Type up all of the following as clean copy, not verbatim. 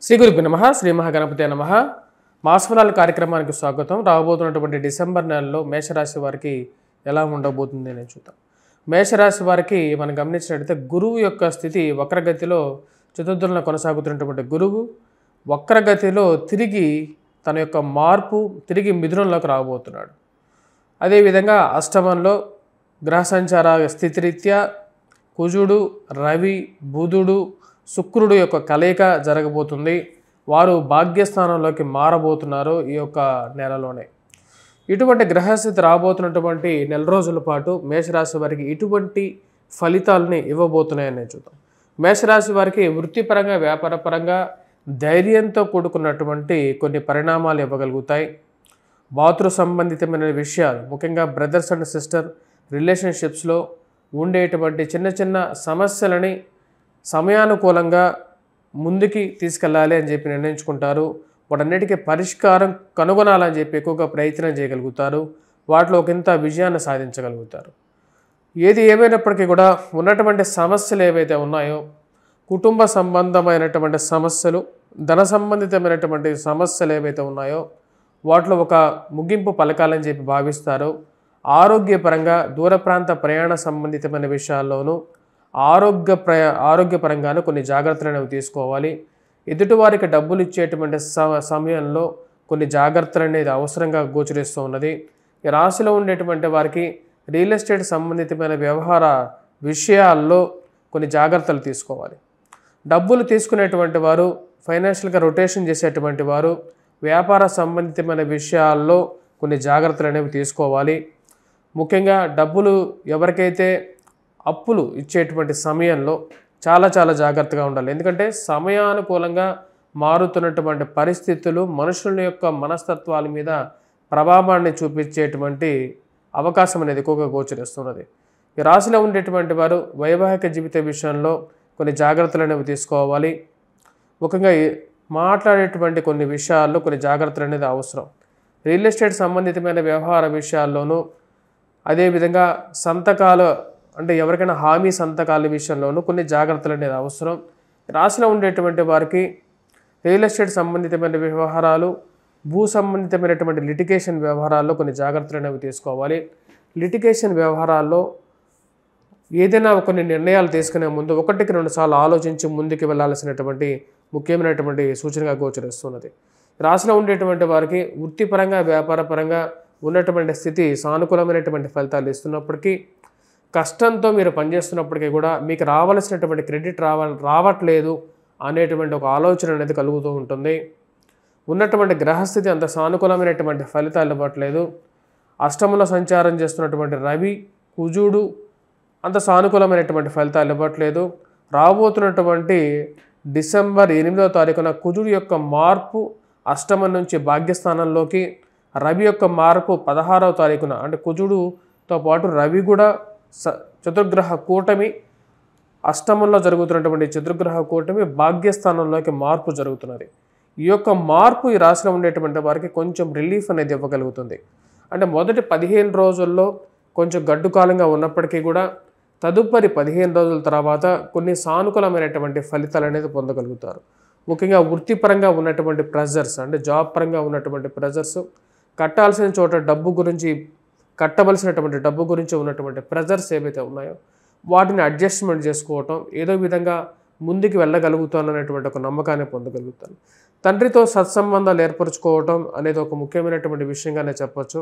శ్రీ గురుభ్యో నమః శ్రీ మహాగణపతే నమః మాసఫలాల కార్యక్రమానికి స్వాగతం. రాబోతున్నటువంటి డిసెంబర్ నెలలో మేషరాశి వారికి ఎలా ఉండబోతుంది అని చూద్దాం. మేషరాశి వారికి మనం గమనించినట్లయితే గురువు యొక్క స్థితి వక్రగతిలో చతుర్థంలో కొనసాగుతున్నటువంటి గురువు వక్రగతిలో తిరిగి తన యొక్క మార్పు తిరిగి మిథునంలోకి రాబోతున్నాడు. అదేవిధంగా అష్టమంలో గ్రహ సంచార స్థితిరీత్యా కుజుడు, రవి, బుధుడు, శుక్రుడు యొక్క కలయిక జరగబోతుంది. వారు భాగ్యస్థానంలోకి మారబోతున్నారు ఈ యొక్క నెలలోనే. ఇటువంటి గ్రహస్థితి రాబోతున్నటువంటి నెల రోజుల పాటు మేషరాశి వారికి ఇటువంటి ఫలితాలని ఇవ్వబోతున్నాయని చూద్దాం. మేషరాశి వారికి వృత్తిపరంగా వ్యాపారపరంగా ధైర్యంతో కూడుకున్నటువంటి కొన్ని పరిణామాలు ఇవ్వగలుగుతాయి. మాతృ సంబంధితమైన విషయాలు ముఖ్యంగా బ్రదర్స్ అండ్ సిస్టర్ రిలేషన్షిప్స్లో ఉండేటువంటి చిన్న చిన్న సమస్యలని సమయానుకూలంగా ముందుకి తీసుకెళ్ళాలి అని చెప్పి నిర్ణయించుకుంటారు. వాటన్నిటికీ పరిష్కారం కనుగొనాలని చెప్పి ఎక్కువగా ప్రయత్నం చేయగలుగుతారు. వాటిలో ఒకంత విజయాన్ని సాధించగలుగుతారు. ఏది ఏమైనప్పటికీ కూడా ఉన్నటువంటి సమస్యలు ఏవైతే ఉన్నాయో కుటుంబ సంబంధమైనటువంటి సమస్యలు, ధన సంబంధితమైనటువంటి సమస్యలు ఏవైతే ఉన్నాయో వాటిలో ఒక ముగింపు పలకాలని చెప్పి భావిస్తారు. ఆరోగ్యపరంగా దూర ప్రాంత ప్రయాణ సంబంధితమైన విషయాల్లోనూ ఆరోగ్యపరంగాను కొన్ని జాగ్రత్తలు అనేవి తీసుకోవాలి. ఎదుటివారికి డబ్బులు ఇచ్చేటువంటి సమయంలో కొన్ని జాగ్రత్తలు అనేది అవసరంగా గోచరిస్తూ ఉన్నది. ఈ రాశిలో ఉండేటువంటి వారికి రియల్ ఎస్టేట్ సంబంధితమైన వ్యవహార విషయాల్లో కొన్ని జాగ్రత్తలు తీసుకోవాలి. డబ్బులు తీసుకునేటువంటి వారు, ఫైనాన్షియల్గా రొటేషన్ చేసేటువంటి వారు వ్యాపార సంబంధితమైన విషయాల్లో కొన్ని జాగ్రత్తలు అనేవి తీసుకోవాలి. ముఖ్యంగా డబ్బులు ఎవరికైతే అప్పులు ఇచ్చేటువంటి సమయంలో చాలా జాగ్రత్తగా ఉండాలి. ఎందుకంటే సమయానుకూలంగా మారుతున్నటువంటి పరిస్థితులు మనుషుల యొక్క మనస్తత్వాల మీద ప్రభావాన్ని చూపించేటువంటి అవకాశం అనేది ఎక్కువగా గోచరిస్తున్నది. ఈ రాశిలో ఉండేటువంటి వారు వైవాహిక జీవిత విషయంలో కొన్ని జాగ్రత్తలు అనేవి తీసుకోవాలి. ముఖ్యంగా మాట్లాడేటువంటి కొన్ని విషయాల్లో కొన్ని జాగ్రత్తలు అనేది అవసరం. రియల్ ఎస్టేట్ సంబంధితమైన వ్యవహార విషయాల్లోనూ అదేవిధంగా సంతకాలు అంటే ఎవరికైనా హామీ సంతకాల విషయంలోనూ కొన్ని జాగ్రత్తలు అనేది అవసరం. రాశిలో ఉండేటువంటి వారికి రియల్ ఎస్టేట్ సంబంధితమైన వ్యవహారాలు, భూ సంబంధితమైనటువంటి లిటిగేషన్ వ్యవహారాల్లో కొన్ని జాగ్రత్తలు అనేవి తీసుకోవాలి. లిటిగేషన్ వ్యవహారాల్లో ఏదైనా కొన్ని నిర్ణయాలు తీసుకునే ముందు 1-2 సార్లు ఆలోచించి ముందుకు వెళ్లాల్సినటువంటి ముఖ్యమైనటువంటి సూచనగా గోచరిస్తున్నది. రాశిలో ఉండేటువంటి వారికి వృత్తిపరంగా వ్యాపారపరంగా ఉన్నటువంటి స్థితి సానుకూలమైనటువంటి ఫలితాలు ఇస్తున్నప్పటికీ కష్టంతో మీరు పనిచేస్తున్నప్పటికీ కూడా మీకు రావాల్సినటువంటి క్రెడిట్ రావట్లేదు అనేటువంటి ఒక ఆలోచన అనేది కలుగుతూ ఉంటుంది. ఉన్నటువంటి గ్రహస్థితి అంత సానుకూలమైనటువంటి ఫలితాలు ఇవ్వట్లేదు. అష్టమంలో సంచారం చేస్తున్నటువంటి రవి, కుజుడు అంత సానుకూలమైనటువంటి ఫలితాలు ఇవ్వట్లేదు. రాబోతున్నటువంటి డిసెంబర్ 8వ తారీఖున కుజుడు యొక్క మార్పు అష్టమం నుంచి భాగ్యస్థానంలోకి, రవి యొక్క మార్పు 16వ తారీఖున అంటే కుజుడుతో పాటు రవి కూడా చతుర్గ్రహ కూటమి అష్టమంలో జరుగుతున్నటువంటి చతుర్గ్రహ కూటమి భాగ్యస్థానంలోకి మార్పు జరుగుతున్నది. ఈ యొక్క మార్పు ఈ రాశిలో ఉండేటువంటి వారికి కొంచెం రిలీఫ్ అనేది ఇవ్వగలుగుతుంది. అంటే మొదటి 15 రోజుల్లో కొంచెం గడ్డుకాలంగా ఉన్నప్పటికీ కూడా తదుపరి 15 రోజుల తర్వాత కొన్ని సానుకూలమైనటువంటి ఫలితాలు అనేది పొందగలుగుతారు. ముఖ్యంగా వృత్తిపరంగా ఉన్నటువంటి ప్రెజర్స్ అంటే జాబ్ పరంగా ఉన్నటువంటి ప్రెజర్స్, కట్టాల్సిన చోట కట్టవలసినటువంటి డబ్బు గురించి ఉన్నటువంటి ప్రెజర్స్ ఏవైతే ఉన్నాయో వాటిని అడ్జస్ట్మెంట్ చేసుకోవటం, ఏదో విధంగా ముందుకు వెళ్ళగలుగుతాననేటువంటి ఒక నమ్మకాన్ని పొందగలుగుతాను. తండ్రితో సత్సంబంధాలు ఏర్పరచుకోవటం అనేది ఒక ముఖ్యమైనటువంటి విషయంగానే చెప్పొచ్చు.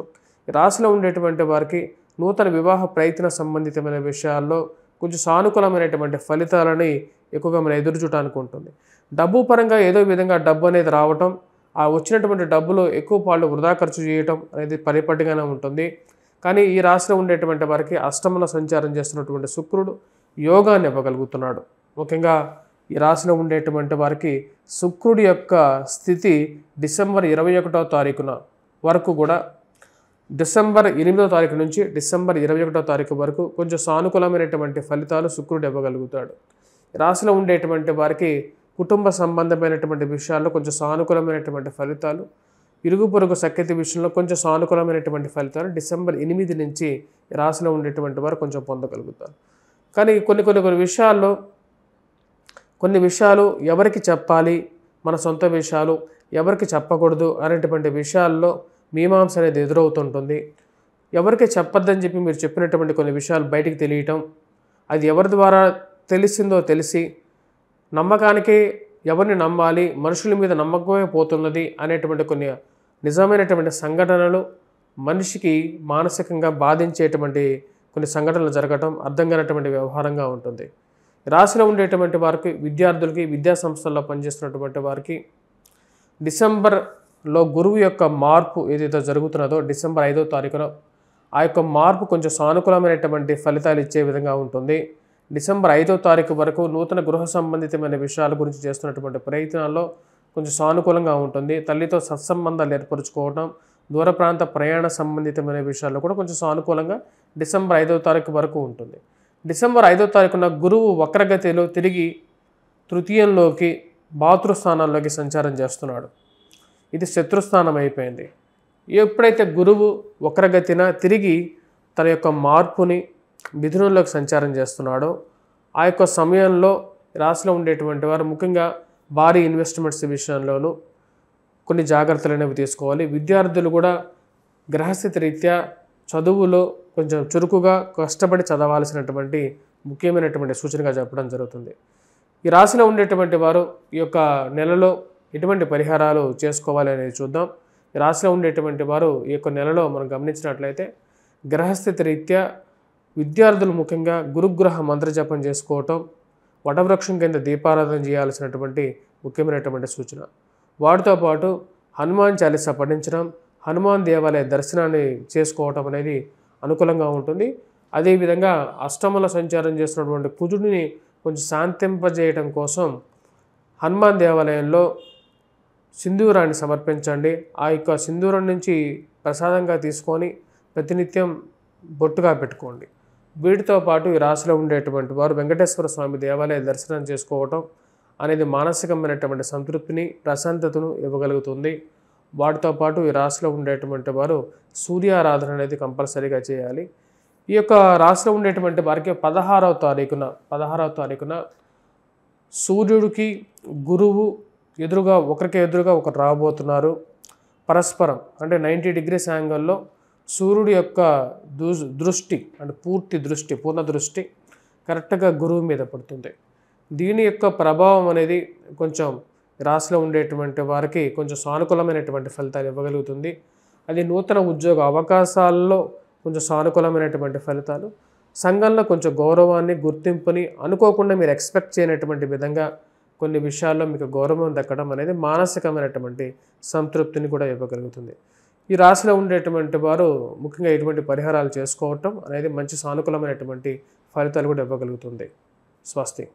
రాశిలో ఉండేటువంటి వారికి నూతన వివాహ ప్రయత్న సంబంధితమైన విషయాల్లో కొంచెం సానుకూలమైనటువంటి ఫలితాలని ఎక్కువగా మనం ఎదురుచూడటానికి ఉంటుంది. డబ్బు పరంగా ఏదో విధంగా డబ్బు అనేది రావటం, ఆ వచ్చినటువంటి డబ్బులో ఎక్కువ పాళ్ళు వృధా ఖర్చు చేయటం అనేది పరిపటిగానే ఉంటుంది. కానీ ఈ రాశిలో ఉండేటువంటి వారికి అష్టమంలో సంచారం చేస్తున్నటువంటి శుక్రుడు యోగాన్ని ఇవ్వగలుగుతున్నాడు. ముఖ్యంగా ఈ రాశిలో ఉండేటువంటి వారికి శుక్రుడి యొక్క స్థితి డిసెంబర్ 21వ తారీఖున వరకు కూడా, డిసెంబర్ 8వ తారీఖు నుంచి డిసెంబర్ 21వ తారీఖు వరకు కొంచెం సానుకూలమైనటువంటి ఫలితాలు శుక్రుడు ఇవ్వగలుగుతాడు. రాశిలో ఉండేటువంటి వారికి కుటుంబ సంబంధమైనటువంటి విషయాల్లో కొంచెం సానుకూలమైనటువంటి ఫలితాలు, ఇరుగు పొరుగు సఖ్యత విషయంలో కొంచెం సానుకూలమైనటువంటి ఫలితాలు డిసెంబర్ 8 నుంచి రాశిలో ఉండేటువంటి వారు కొంచెం పొందగలుగుతారు. కానీ కొన్ని విషయాల్లో కొన్ని విషయాలు ఎవరికి చెప్పాలి, మన సొంత విషయాలు ఎవరికి చెప్పకూడదు అనేటువంటి విషయాల్లో మీమాంస అనేది ఎదురవుతుంటుంది. ఎవరికి చెప్పొద్దని చెప్పి మీరు చెప్పినటువంటి కొన్ని విషయాలు బయటికి తెలియటం, అది ఎవరి ద్వారా తెలిసిందో తెలిసి నమ్మకానికి ఎవరిని నమ్మాలి, మనుషుల మీద నమ్మకమే పోతున్నది అనేటువంటి కొన్ని నిజమైనటువంటి సంఘటనలు మనిషికి మానసికంగా బాధించేటువంటి కొన్ని సంఘటనలు జరగటం అర్థం కానటువంటి వ్యవహారంగా ఉంటుంది. రాశిలో ఉండేటువంటి వారికి, విద్యార్థులకి, విద్యా సంస్థల్లో పనిచేస్తున్నటువంటి వారికి డిసెంబర్లో గురువు యొక్క మార్పు ఏదైతే జరుగుతున్నదో డిసెంబర్ 5వ తారీఖున ఆ యొక్క మార్పు కొంచెం సానుకూలమైనటువంటి ఫలితాలు ఇచ్చే విధంగా ఉంటుంది. డిసెంబర్ 5వ తారీఖు వరకు నూతన గృహ సంబంధితమైన విషయాల గురించి చేస్తున్నటువంటి ప్రయత్నాల్లో కొంచెం సానుకూలంగా ఉంటుంది. తల్లితో సత్సంబంధాలు ఏర్పరచుకోవడం, దూర ప్రాంత ప్రయాణ సంబంధితమైన విషయాల్లో కూడా కొంచెం సానుకూలంగా డిసెంబర్ 5వ తారీఖు వరకు ఉంటుంది. డిసెంబర్ 5వ తారీఖున గురువు వక్రగతిలో తిరిగి తృతీయంలోకి, భాతృస్థానాల్లోకి సంచారం చేస్తున్నాడు. ఇది శత్రుస్థానం అయిపోయింది. ఎప్పుడైతే గురువు వక్రగతిన తిరిగి తన యొక్క మార్పుని మిథునంలోకి సంచారం చేస్తున్నాడో ఆ యొక్క సమయంలో రాశిలో ఉండేటువంటి వారు ముఖ్యంగా భారీ ఇన్వెస్ట్మెంట్స్ విషయంలోనూ కొన్ని జాగ్రత్తలు అనేవి తీసుకోవాలి. విద్యార్థులు కూడా గ్రహస్థితి రీత్యా చదువులో కొంచెం చురుకుగా కష్టపడి చదవాల్సినటువంటి ముఖ్యమైనటువంటి సూచనగా చెప్పడం జరుగుతుంది. ఈ రాశిలో ఉండేటువంటి వారు ఈ యొక్క నెలలో ఎటువంటి పరిహారాలు చేసుకోవాలి అనేది చూద్దాం. ఈ రాశిలో ఉండేటువంటి వారు ఈ యొక్క నెలలో మనం గమనించినట్లయితే గ్రహస్థితి రీత్యా విద్యార్థులు ముఖ్యంగా గురుగ్రహ మంత్రజపం చేసుకోవటం, వటవృక్షం కింద దీపారాధన చేయాల్సినటువంటి ముఖ్యమైనటువంటి సూచన. వాటితో పాటు హనుమాన్ చాలీసా పఠించడం, హనుమాన్ దేవాలయ దర్శనాన్ని చేసుకోవటం అనేది అనుకూలంగా ఉంటుంది. అదేవిధంగా అష్టమంలో సంచారం చేస్తున్నటువంటి కుజుడిని కొంచెం శాంతింపజేయడం కోసం హనుమాన్ దేవాలయంలో సింధూరాన్ని సమర్పించండి. ఆ యొక్క సింధూరం నుంచి ప్రసాదంగా తీసుకొని ప్రతినిత్యం బొట్టుగా పెట్టుకోండి. వీటితో పాటు ఈ రాశిలో ఉండేటువంటి వారు వెంకటేశ్వర స్వామి దేవాలయ దర్శనం చేసుకోవటం అనేది మానసికమైనటువంటి సంతృప్తిని, ప్రశాంతతను ఇవ్వగలుగుతుంది. వాటితో పాటు ఈ రాశిలో ఉండేటువంటి వారు సూర్యారాధన అనేది కంపల్సరీగా చేయాలి. ఈ యొక్క రాశిలో ఉండేటువంటి వారికి 16వ తారీఖున సూర్యుడికి గురువు ఒకరికి ఎదురుగా ఒకరు రాబోతున్నారు. పరస్పరం అంటే 90 degrees యాంగిల్లో సూర్యుడి యొక్క దృష్టి అంటే పూర్ణ దృష్టి కరెక్ట్గా గురువు మీద పడుతుంది. దీని యొక్క ప్రభావం అనేది కొంచెం రాశిలో ఉండేటువంటి వారికి కొంచెం సానుకూలమైనటువంటి ఫలితాలు ఇవ్వగలుగుతుంది. అది నూతన ఉద్యోగ అవకాశాల్లో కొంచెం సానుకూలమైనటువంటి ఫలితాలు, సంఘంలో కొంచెం గౌరవాన్ని, గుర్తింపుని అనుకోకుండా మీరు ఎక్స్పెక్ట్ చేయనటువంటి విధంగా కొన్ని విషయాల్లో మీకు గౌరవం దక్కడం అనేది మానసికమైనటువంటి సంతృప్తిని కూడా ఇవ్వగలుగుతుంది. ఈ రాశిలో ఉండేటువంటి వారు ముఖ్యంగా ఎటువంటి పరిహారాలు చేసుకోవటం అనేది మంచి సానుకూలమైనటువంటి ఫలితాలు కూడా ఇవ్వగలుగుతుంది. స్వస్తి.